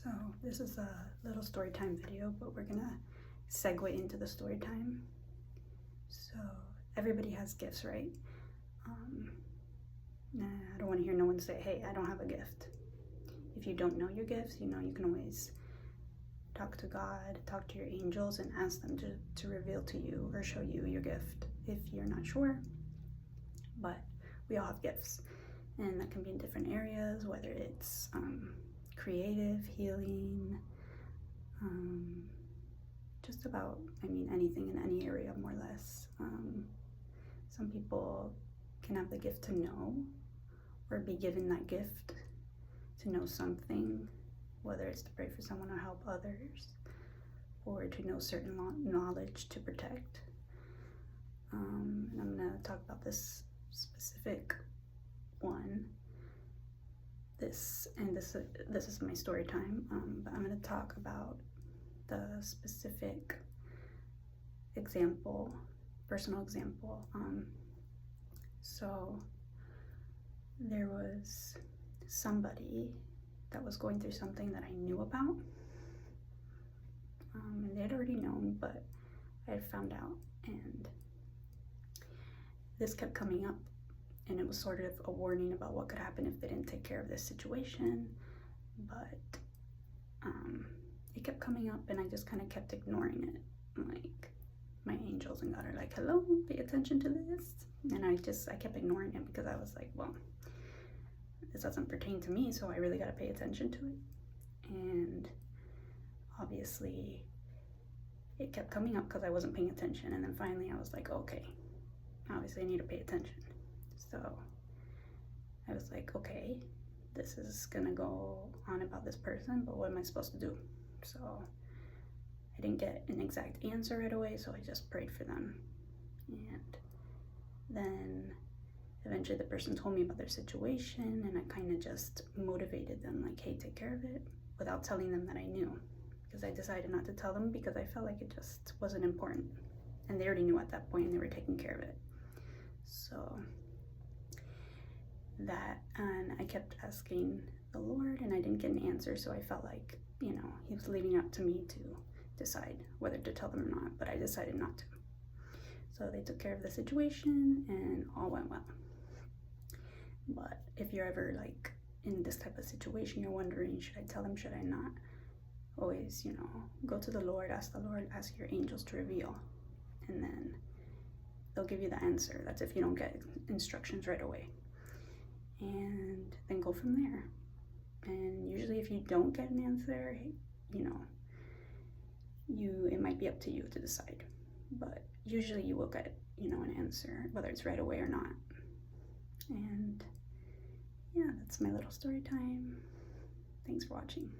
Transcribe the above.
So this is a little story time video, but we're gonna segue into the story time. So everybody has gifts, right? I don't want to hear no one say, hey, I don't have a gift. If you don't know your gifts, you can always talk to God, talk to your angels, and ask them to reveal to you or show you your gift if you're not sure. But we all have gifts, and that can be in different areas, whether it's creative, healing, just about, anything in any area, more or less. Some people can have the gift to know or be given that gift to know something, whether it's to pray for someone or help others, or to know certain knowledge to protect. And I'm going to talk about this specific one. This is my story time, but I'm going to talk about the specific example, personal example. So there was somebody that was going through something that I knew about, and they had already known, but I had found out, and this kept coming up, and it was sort of a warning about what could happen if they didn't take care of this situation. But it kept coming up, and I just kind of kept ignoring it. Like, my angels and God are like, hello, pay attention to this. And I kept ignoring it because I was like, well, this doesn't pertain to me, so I really got to pay attention to it. And obviously it kept coming up because I wasn't paying attention. And then finally I was like, okay, obviously I need to pay attention. So I was like, okay, this is gonna go on about this person, but what am I supposed to do? So I didn't get an exact answer right away, so I just prayed for them. And then eventually the person told me about their situation, and I kind of just motivated them, like, hey, take care of it, without telling them that I knew, because I decided not to tell them because I felt like it just wasn't important. And they already knew at that point, and they were taking care of it. So that, and I kept asking the Lord, and I didn't get an answer, so I felt like, he was leaving it up to me to decide whether to tell them or not, but I decided not to. So they took care of the situation, and all went well. But if you're ever like in this type of situation, you're wondering, should I tell them, should I not? Always, go to the Lord, ask your angels to reveal, and then they'll give you the answer. That's if you don't get instructions right away. And then go from there. And usually if you don't get an answer, it might be up to you to decide. But usually you will get, an answer, whether it's right away or not. And yeah, that's my little story time. Thanks for watching.